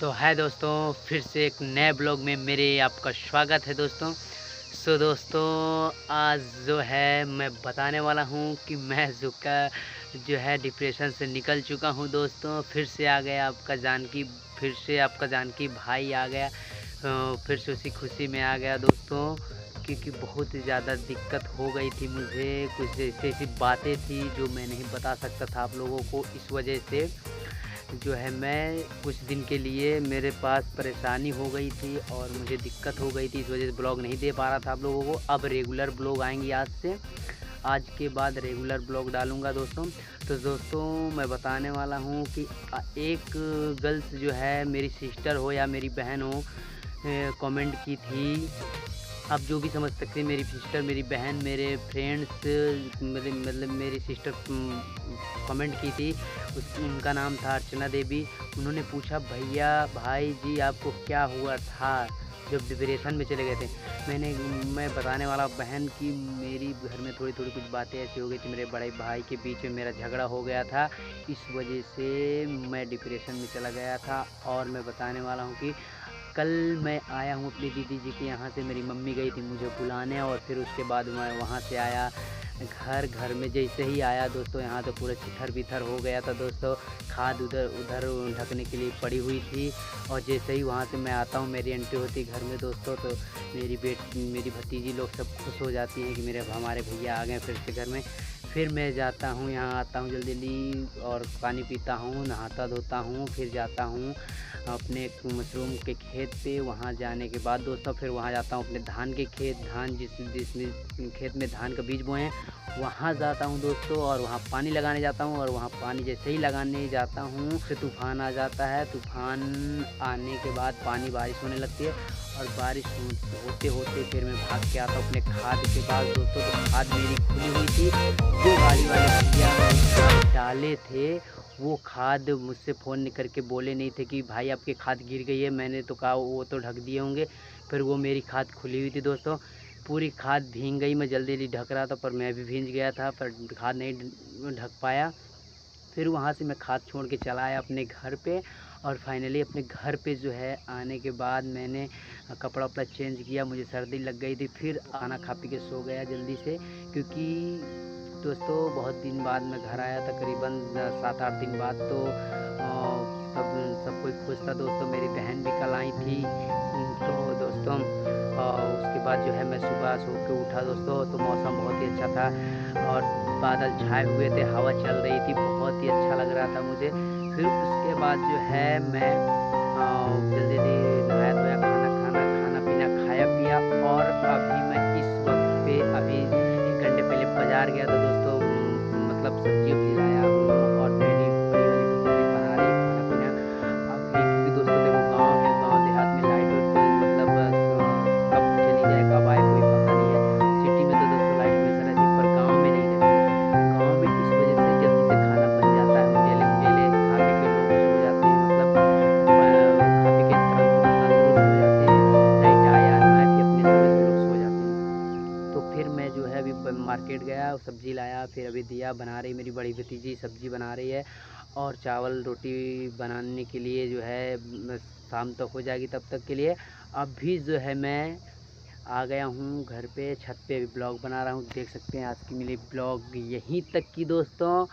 तो है दोस्तों, फिर से एक नए ब्लॉग में मेरे आपका स्वागत है दोस्तों। दोस्तों, आज जो है मैं बताने वाला हूँ कि मैं जो है डिप्रेशन से निकल चुका हूँ दोस्तों। फिर से आपका जानकी भाई आ गया। फिर से उसी खुशी में आ गया दोस्तों, क्योंकि बहुत ही ज़्यादा दिक्कत हो गई थी मुझे। कुछ ऐसी ऐसी बातें थी जो मैं नहीं बता सकता था आप लोगों को। इस वजह से जो है मैं कुछ दिन के लिए मेरे पास परेशानी हो गई थी और मुझे दिक्कत हो गई थी, इस वजह से ब्लॉग नहीं दे पा रहा था आप लोगों को। अब रेगुलर ब्लॉग आएंगी आज के बाद रेगुलर ब्लॉग डालूंगा दोस्तों। तो दोस्तों, मैं बताने वाला हूँ कि एक गर्ल्स जो है, मेरी सिस्टर हो या मेरी बहन हो, कमेंट की थी। आप जो भी समझ सकते हैं, मेरी सिस्टर, मेरी बहन, मेरे फ्रेंड्स, मतलब मेरी सिस्टर कमेंट की थी। उनका नाम था अर्चना देवी। उन्होंने पूछा, भैया भाई जी आपको क्या हुआ था जब डिप्रेशन में चले गए थे। मैं बताने वाला बहन कि मेरी घर में थोड़ी थोड़ी कुछ बातें ऐसी हो गई थी। मेरे बड़े भाई के बीच में मेरा झगड़ा हो गया था, इस वजह से मैं डिप्रेशन में चला गया था। और मैं बताने वाला हूँ कि कल मैं आया हूँ अपनी दीदी जी के यहाँ से। मेरी मम्मी गई थी मुझे बुलाने और फिर उसके बाद मैं वहाँ से आया घर में जैसे ही आया दोस्तों, यहाँ तो पूरा चिथर बिथर हो गया था दोस्तों। खाद उधर उधर ढकने के लिए पड़ी हुई थी। और जैसे ही वहाँ से मैं आता हूँ, मेरी एंट्री होती घर में दोस्तों, तो मेरी भतीजी लोग सब खुश हो जाती हैं कि हमारे भैया आ गए फिर से घर में। फिर मैं जाता हूँ, यहाँ आता हूँ जल्दी जल्दी और पानी पीता हूँ, नहाता धोता हूँ, फिर जाता हूँ अपने मशरूम के खेत पे। वहाँ जाने के बाद दोस्तों फिर वहाँ जाता हूँ अपने धान के खेत, जिसमें खेत में धान का बीज बोए हैं, वहाँ जाता हूँ दोस्तों। और वहाँ पानी लगाने जाता हूँ और वहाँ पानी जैसे ही लगाने जाता हूँ फिर तूफ़ान आ जाता है। तूफ़ान आने के बाद बारिश होने लगती है और बारिश होते होते फिर मैं भाग के आता हूँ अपने खाद के पास दोस्तों। तो खाद मेरी खुली हुई थी, जो गाड़ी वाले भैया डाले थे वो खाद मुझसे फ़ोन करके बोले नहीं थे कि भाई आपकी खाद गिर गई है। मैंने तो कहा वो तो ढक दिए होंगे। फिर वो मेरी खाद खुली हुई थी दोस्तों, पूरी खाद भीग गई। मैं जल्दी जल्दी ढक रहा था पर मैं भी भीग गया था, पर खाद नहीं ढक पाया। फिर वहाँ से मैं खाद छोड़ के चला आया अपने घर पे। और फाइनली अपने घर पे जो है आने के बाद मैंने कपड़ा वपड़ा चेंज किया, मुझे सर्दी लग गई थी। फिर खाना खा पी के सो गया जल्दी से, क्योंकि दोस्तों बहुत दिन बाद मैं घर आया, तकरीबन 7-8 दिन बाद। तो तब सब कोई खुश था दोस्तों। मेरी बहन भी कल आई थी। तो दोस्तों उसके बाद जो है मैं सुबह सो के उठा दोस्तों, तो मौसम बहुत ही अच्छा था और बादल छाए हुए थे, हवा चल रही थी, बहुत ही अच्छा लग रहा था मुझे। फिर उसके बाद जो है मैं जल्दी जल्दी नहाया धोया, खाना पीना खाया पिया। और अभी मैं इस वक्त पे अभी 1 घंटे पहले बाज़ार गया था दोस्तों। मतलब सब्जी वब्जी लाया हूँ और मेरी बड़ी वाली भतीजी बना रही है खाना पीना अभी, क्योंकि दोस्तों देखो गाँव है, गाँव देहात में लाइट वाइट तो मतलब कब चली जाए कब आए कोई पता नहीं है। सिटी में तो दोस्तों लाइट हमेशा रहती है, पर गाँव में नहीं रहती। गाँव में इस वजह से जल्दी से खाना बन जाता है, उंडेले उंडेले खा पी के लोग सो जाते हैं, मतलब खा पी के तंदुरुस्त हो जाते हैं। लाइट आया ना आए भी अपने समय से लोग सो जाते हैं। तो फिर मैं जो है अभी मार्केट गया, सब्ज़ी लाया, फिर अभी दिया बना रही मेरी बड़ी भतीजी सब्ज़ी बना रही है। और चावल रोटी बनाने के लिए जो है शाम तक हो जाएगी, तब तक के लिए अभी जो है मैं आ गया हूँ घर पे, छत पे भी ब्लॉग बना रहा हूँ। देख सकते हैं आज की मेरी ब्लॉग यहीं तक की दोस्तों।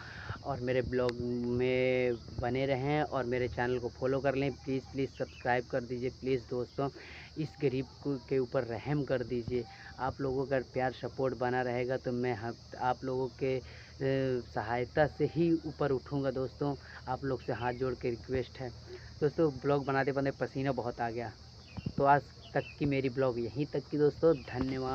और मेरे ब्लॉग में बने रहें और मेरे चैनल को फॉलो कर लें। प्लीज़ प्लीज़ सब्सक्राइब कर दीजिए प्लीज़ दोस्तों। इस गरीब के ऊपर रहम कर दीजिए। आप लोगों का प्यार सपोर्ट बना रहेगा तो मैं आप लोगों के सहायता से ही ऊपर उठूँगा दोस्तों। आप लोग से हाथ जोड़ के रिक्वेस्ट है दोस्तों। ब्लॉग बनाते बनाते पसीना बहुत आ गया। तो आज तक की मेरी ब्लॉग यहीं तक की दोस्तों। धन्यवाद।